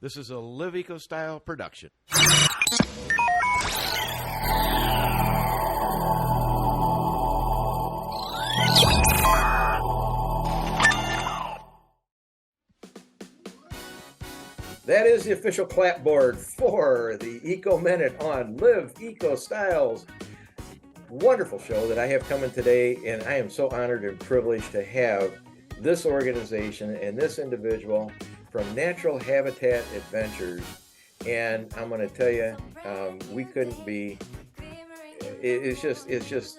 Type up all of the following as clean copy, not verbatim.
This is a Live Eco Style production. That is the official clapboard for the Eco Minute on Live Eco Styles. Wonderful show that I have coming today, and I am so honored and privileged to have this organization and this individual from Natural Habitat Adventures. And I'm going to tell you, we couldn't be. It's just.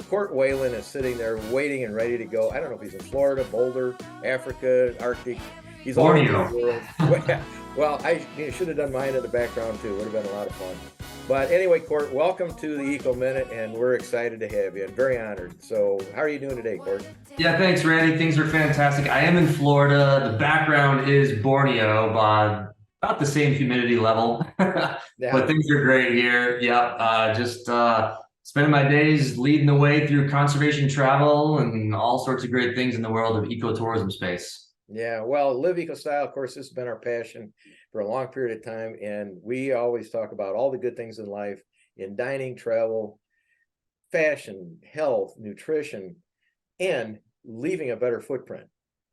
Court Whalen is sitting there waiting and ready to go. I don't know if he's in Florida, Boulder, Africa, Arctic. He's all over the world. Well, I should have done mine in the background too. Would have been a lot of fun. But anyway, Court, welcome to the Eco Minute, and we're excited to have you. I'm very honored. So how are you doing today, Court? Yeah, thanks, Randy. Things are fantastic. I am in Florida. The background is Borneo, about the same humidity level. Yeah. But things are great here. Yeah, just spending my days leading the way through conservation travel and all sorts of great things in the world of ecotourism space. Yeah, well, Live Eco Style, of course, this has been our passion for a long period of time. And we always talk about all the good things in life, in dining, travel, fashion, health, nutrition, and leaving a better footprint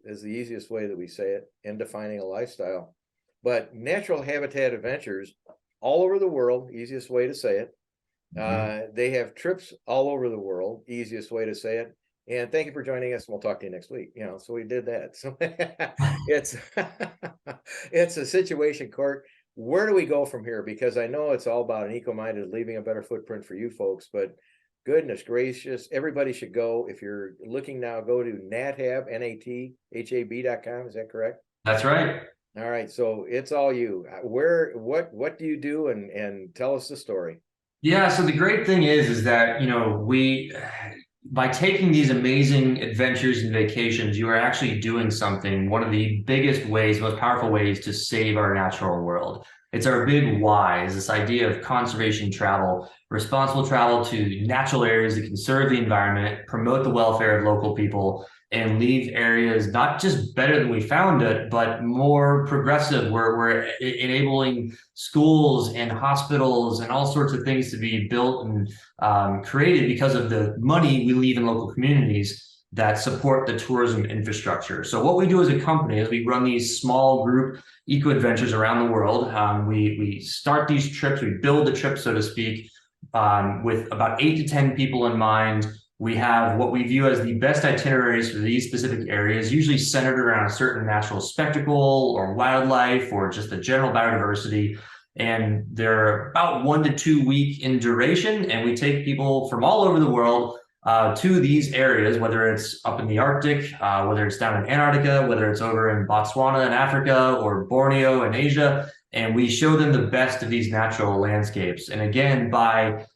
is the easiest way that we say it, and defining a lifestyle. But Natural Habitat Adventures all over the world, easiest way to say it. They have trips all over the world, easiest way to say it. And thank you for joining us. We'll talk to you next week. So we did that. So it's a situation, Court. Where do we go from here? Because I know it's all about an eco-minded, leaving a better footprint for you folks, but goodness gracious, everybody should go. If you're looking now, go to NatHab, NATHAB.com. Is that correct? That's right. All right. So it's all you. What do you do? And tell us the story. Yeah. So the great thing is that, by taking these amazing adventures and vacations, you are actually doing something, one of the biggest ways, most powerful ways to save our natural world. It's our big why, is this idea of conservation travel, responsible travel to natural areas that conserve the environment, promote the welfare of local people, and leave areas not just better than we found it, but more progressive. We're enabling schools and hospitals and all sorts of things to be built and created because of the money we leave in local communities that support the tourism infrastructure. So what we do as a company is we run these small group eco adventures around the world. We start these trips, we build the trip, so to speak, with about 8 to 10 people in mind. We have what we view as the best itineraries for these specific areas, usually centered around a certain natural spectacle or wildlife or just the general biodiversity. And they're about 1 to 2 weeks in duration. And we take people from all over the world to these areas, whether it's up in the Arctic, whether it's down in Antarctica, whether it's over in Botswana in Africa or Borneo in Asia. And we show them the best of these natural landscapes. And again, by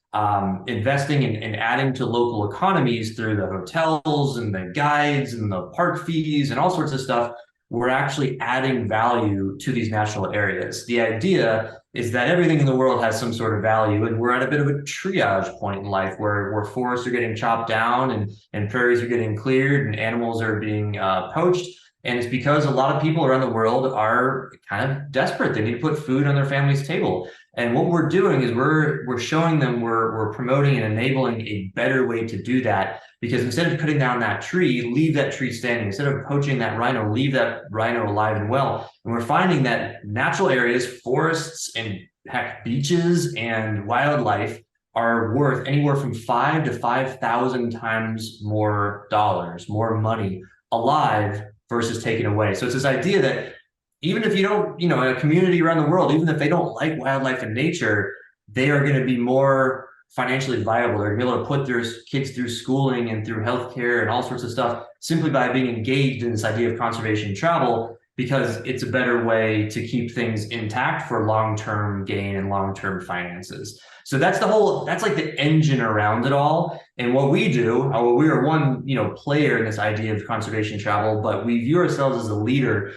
investing and adding to local economies through the hotels and the guides and the park fees and all sorts of stuff, we're actually adding value to these natural areas. The idea is that everything in the world has some sort of value, and we're at a bit of a triage point in life where forests are getting chopped down and prairies are getting cleared and animals are being poached. And it's because a lot of people around the world are kind of desperate. They need to put food on their family's table. And what we're doing is we're showing them, we're promoting and enabling a better way to do that. Because instead of cutting down that tree, leave that tree standing. Instead of poaching that rhino, leave that rhino alive and well. And we're finding that natural areas, forests, and heck, beaches and wildlife are worth anywhere from 5 to 5,000 times more dollars, more money alive versus taken away. So it's this idea that even if you don't, in a community around the world, even if they don't like wildlife and nature, they are going to be more financially viable. They're going to be able to put their kids through schooling and through healthcare and all sorts of stuff simply by being engaged in this idea of conservation travel, because it's a better way to keep things intact for long-term gain and long-term finances. So that's like the engine around it all. And what we do, we are one, player in this idea of conservation travel, but we view ourselves as a leader.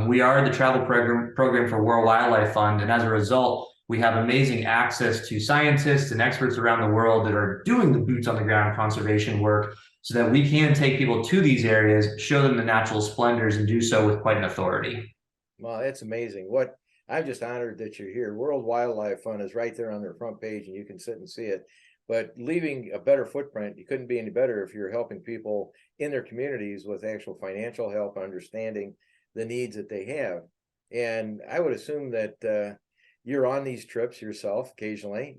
We are the travel program for World Wildlife Fund. And as a result, we have amazing access to scientists and experts around the world that are doing the boots on the ground conservation work, so that we can take people to these areas, show them the natural splendors, and do so with quite an authority. Well, it's amazing. What I'm just honored that you're here. World Wildlife Fund is right there on their front page, and you can sit and see it. But leaving a better footprint, you couldn't be any better if you're helping people in their communities with actual financial help, understanding the needs that they have. And I would assume that you're on these trips yourself occasionally,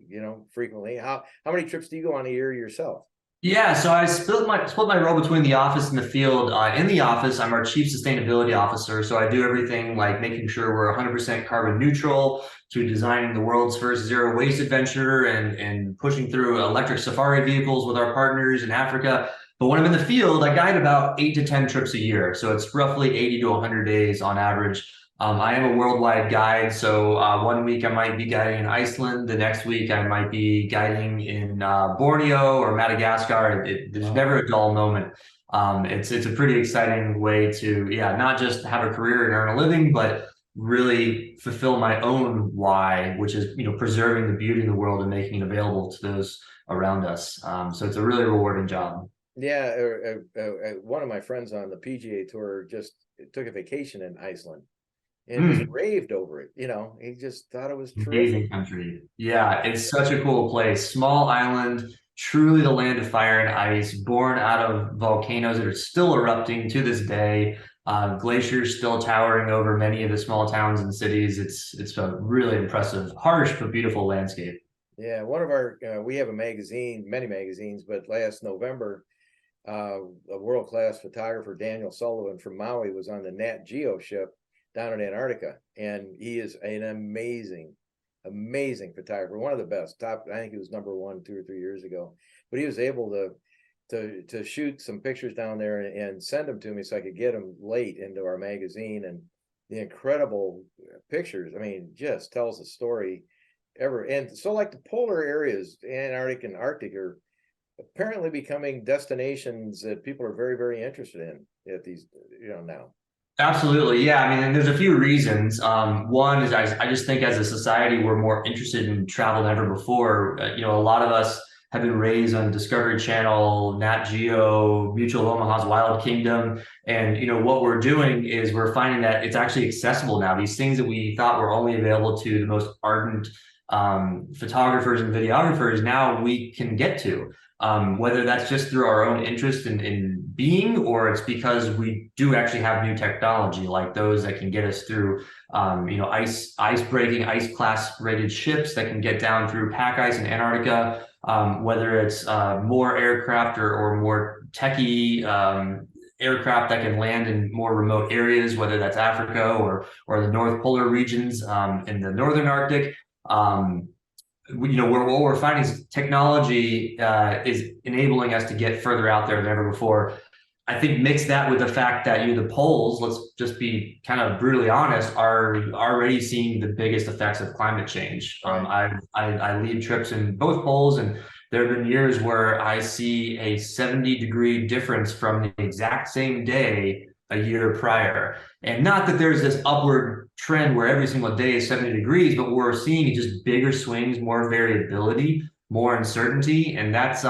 frequently. How many trips do you go on a year yourself? Yeah, so I split my role between the office and the field. In the office, I'm our chief sustainability officer, so I do everything like making sure we're 100% carbon neutral, to designing the world's first zero waste adventure, and pushing through electric safari vehicles with our partners in Africa. But when I'm in the field, I guide about 8 to 10 trips a year, so it's roughly 80 to 100 days on average. I am a worldwide guide, so one week I might be guiding in Iceland. The next week I might be guiding in Borneo or Madagascar. There's never a dull moment. It's a pretty exciting way to, yeah, not just have a career and earn a living, but really fulfill my own why, which is, preserving the beauty in the world and making it available to those around us. So it's a really rewarding job. Yeah, one of my friends on the PGA Tour just took a vacation in Iceland and just raved over it. He just thought it was terrific. Amazing country. Yeah, it's such a cool place. Small island, truly the land of fire and ice, born out of volcanoes that are still erupting to this day. Glaciers still towering over many of the small towns and cities. It's a really impressive, harsh but beautiful landscape. Yeah, we have a magazine, many magazines, but last November, a world-class photographer, Daniel Sullivan from Maui, was on the Nat Geo ship down in Antarctica, and he is an amazing photographer, one of the best. Top, I think he was #1 2 or 3 years ago, but he was able to shoot some pictures down there and send them to me so I could get them late into our magazine. And the incredible pictures, I mean, just tells the story ever. And so, like, the polar areas, Antarctic and Arctic, are apparently becoming destinations that people are very, very interested in at these, now. Absolutely. Yeah. I mean, and there's a few reasons. One is I just think as a society, we're more interested in travel than ever before. A lot of us have been raised on Discovery Channel, Nat Geo, Mutual of Omaha's Wild Kingdom. And, what we're doing is we're finding that it's actually accessible now. These things that we thought were only available to the most ardent photographers and videographers, now we can get to. Whether that's just through our own interest in being, or it's because we do actually have new technology like those that can get us through, ice breaking, ice class rated ships that can get down through pack ice in Antarctica, whether it's more aircraft or more techie aircraft that can land in more remote areas, whether that's Africa or the North Polar regions in the Northern Arctic. What we're finding is technology is enabling us to get further out there than ever before. I think mix that with the fact that the poles, let's just be kind of brutally honest, are already seeing the biggest effects of climate change. I lead trips in both poles, and there have been years where I see a 70-degree difference from the exact same day a year prior. And not that there's this upward trend where every single day is 70 degrees, but we're seeing just bigger swings, more variability, more uncertainty. And that's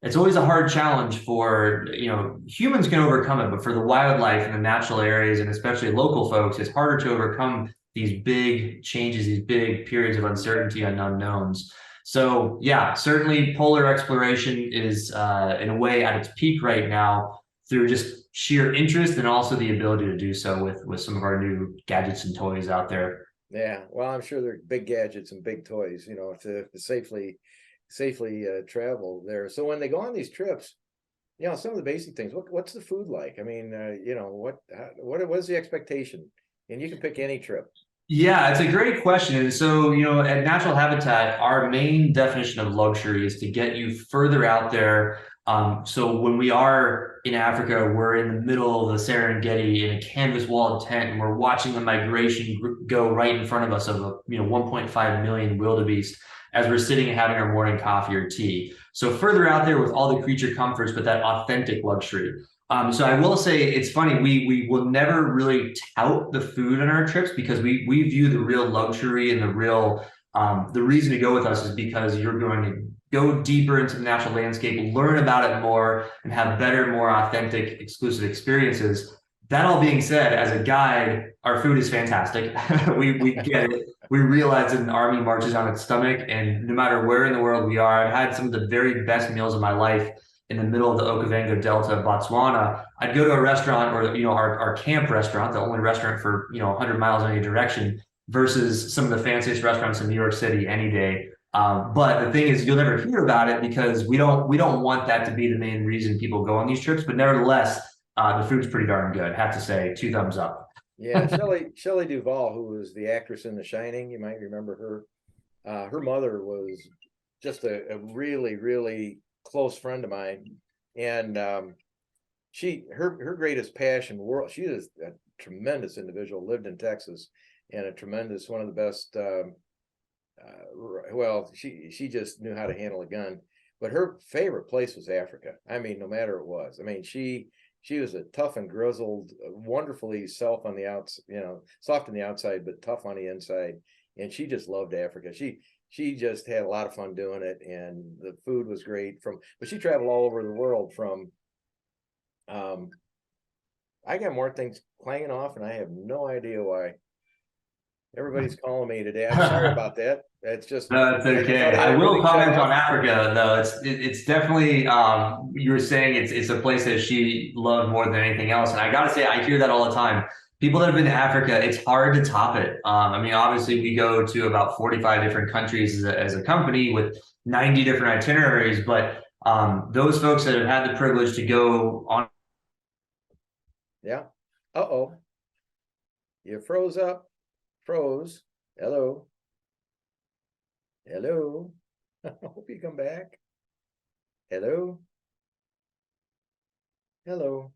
it's always a hard challenge for, humans can overcome it, but for the wildlife and the natural areas, and especially local folks, it's harder to overcome these big changes, these big periods of uncertainty and unknowns. So yeah, certainly polar exploration is in a way at its peak right now, through just sheer interest and also the ability to do so with some of our new gadgets and toys out there. Yeah, well, I'm sure they're big gadgets and big toys, to safely travel there. So when they go on these trips, some of the basic things. What's the food like? I mean, what is the expectation? And you can pick any trip. Yeah, it's a great question. And so, at Natural Habitat, our main definition of luxury is to get you further out there. So when we are in Africa, we're in the middle of the Serengeti in a canvas walled tent, and we're watching the migration go right in front of us of 1.5 million wildebeest as we're sitting and having our morning coffee or tea. So further out there with all the creature comforts, but that authentic luxury. So I will say, it's funny, we will never really tout the food on our trips, because we view the real luxury and the reason to go with us is because you're going to go deeper into the natural landscape, learn about it more, and have better, more authentic, exclusive experiences. that all being said, as a guide, our food is fantastic. We get it. We realize that an army marches on its stomach, and no matter where in the world we are, I've had some of the very best meals of my life in the middle of the Okavango Delta of Botswana. I'd go to a restaurant, or our camp restaurant, the only restaurant for 100 miles in any direction, versus some of the fanciest restaurants in New York City any day. But the thing is, you'll never hear about it because we don't want that to be the main reason people go on these trips. But nevertheless, the food's pretty darn good. I have to say, 2 thumbs up. Yeah, Shelley Duvall, who was the actress in The Shining, you might remember her. Her mother was just a really, really close friend of mine, and her greatest passion world. She is a tremendous individual. Lived in Texas, and a tremendous one of the best. Well, she just knew how to handle a gun, but her favorite place was Africa. I mean, no matter it was. I mean, she was a tough and grizzled, wonderfully soft on the outside, but tough on the inside. And she just loved Africa. She just had a lot of fun doing it, and the food was great. But she traveled all over the world. I got more things clanging off, and I have no idea why. Everybody's calling me today. I'm sorry about that. It's just No, it's okay. I will comment on Africa, though. It's definitely you were saying it's a place that she loved more than anything else, and I gotta say I hear that all the time. People that have been to Africa, it's hard to top it. I mean, obviously we go to about 45 different countries as a company with 90 different itineraries, but those folks that have had the privilege to go on. Yeah. Uh-oh. You froze up. Froze. Hello. Hello. I hope you come back. Hello. Hello.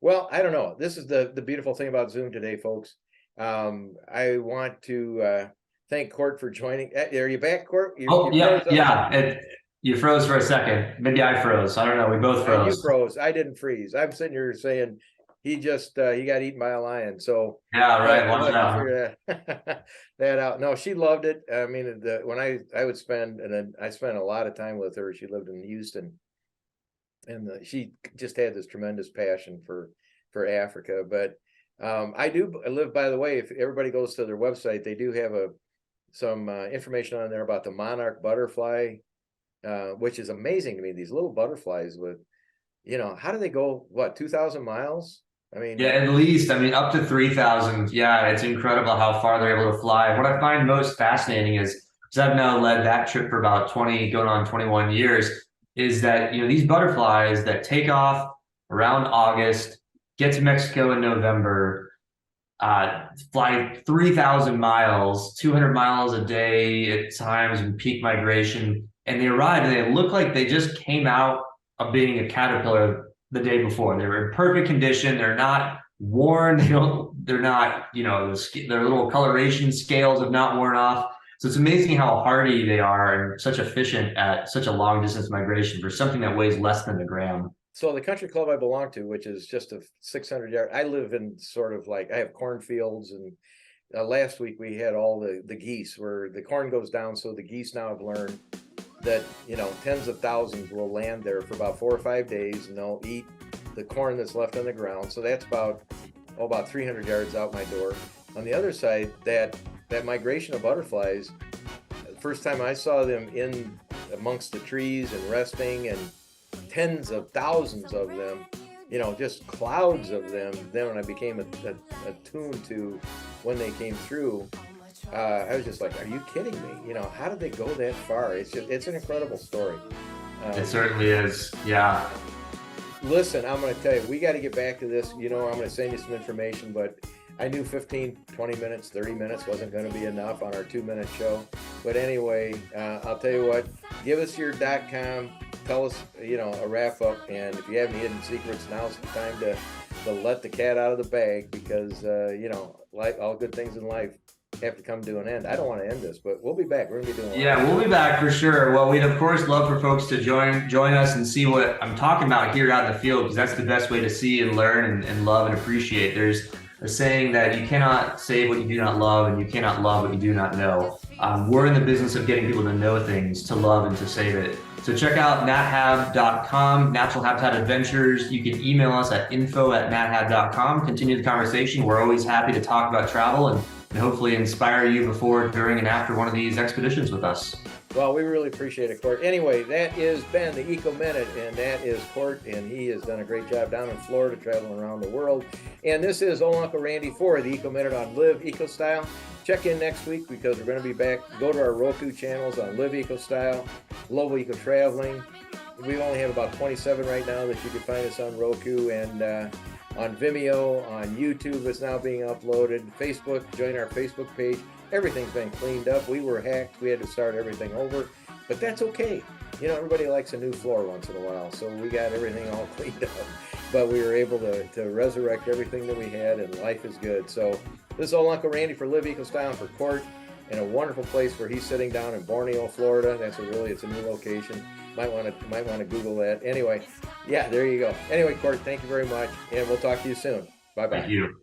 Well, I don't know. This is the beautiful thing about Zoom today, folks. I want to thank Court for joining. Are you back, Court? You froze for a second. Maybe I froze. I don't know. We both froze. You froze. I didn't freeze. I'm sitting here saying he got eaten by a lion. So yeah, right. Watch out. Figure that out. No, she loved it. I mean, when I would spend, and then I spent a lot of time with her. She lived in Houston, and she just had this tremendous passion for Africa. But I live, by the way, if everybody goes to their website, they do have some information on there about the monarch butterfly, which is amazing to me. These little butterflies with, how do they go, 2,000 miles? I mean, yeah, at least. I mean, up to 3,000. Yeah, it's incredible how far they're able to fly. What I find most fascinating is, because I've now led that trip for about 20, going on 21 years, is that, these butterflies that take off around August, get to Mexico in November, fly 3,000 miles, 200 miles a day at times in peak migration, and they arrive and they look like they just came out of being a caterpillar the day before. They were in perfect condition. They're not worn. They're not, their little coloration scales have not worn off. So it's amazing how hardy they are and such efficient at such a long distance migration for something that weighs less than a gram. So the country club I belong to, which is just a 600-yard, I live in sort of like, I have cornfields, and last week we had all the geese where the corn goes down. So the geese now have learned that, tens of thousands will land there for about 4 or 5 days, and they'll eat the corn that's left on the ground. So that's about 300 yards out my door. On the other side, that migration of butterflies, the first time I saw them in amongst the trees and resting, and tens of thousands of them, just clouds of them. Then when I became attuned to when they came through, I was just like, are you kidding me? How did they go that far? It's an incredible story. It certainly is. Yeah. Listen, I'm going to tell you, we got to get back to this. I'm going to send you some information, but I knew 15, 20 minutes, 30 minutes wasn't going to be enough on our 2-minute show. But anyway, I'll tell you what, give us your .com, tell us, a wrap up. And if you have any hidden secrets, now's the time to let the cat out of the bag, because, like all good things in life have to come to an end. I don't want to end this, but we'll be back. We're going to be doing we'll be back for sure. Well, we'd of course love for folks to join us and see what I'm talking about here out in the field, because that's the best way to see and learn and love and appreciate. There's a saying that you cannot save what you do not love, and you cannot love what you do not know. We're in the business of getting people to know things, to love, and to save it. So check out nathab.com, Natural Habitat Adventures. You can email us at info@nathab.com. Continue the conversation. We're always happy to talk about travel and hopefully inspire you before, during, and after one of these expeditions with us. Well, we really appreciate it, Court. Anyway, that has been the Eco Minute, and that is Court, and he has done a great job down in Florida, traveling around the world. And this is Old Uncle Randy for the Eco Minute on Live Eco Style. Check in next week because we're going to be back. Go to our Roku channels on Live Eco Style, Global Eco Traveling. We only have about 27 right now that you can find us on Roku and on Vimeo, on YouTube. It's now being uploaded. Facebook, join our Facebook page. Everything's been cleaned up. We were hacked. We had to start everything over, but that's okay. You know, everybody likes a new floor once in a while, so we got everything all cleaned up. But we were able to resurrect everything that we had, and life is good. So this is Old Uncle Randy for Live Eco Style for Court, in a wonderful place where he's sitting down in Borneo, Florida. It's a new location. Might want to Google that. Anyway, yeah, there you go. Anyway, Court, thank you very much, and we'll talk to you soon. Bye-bye. Thank you.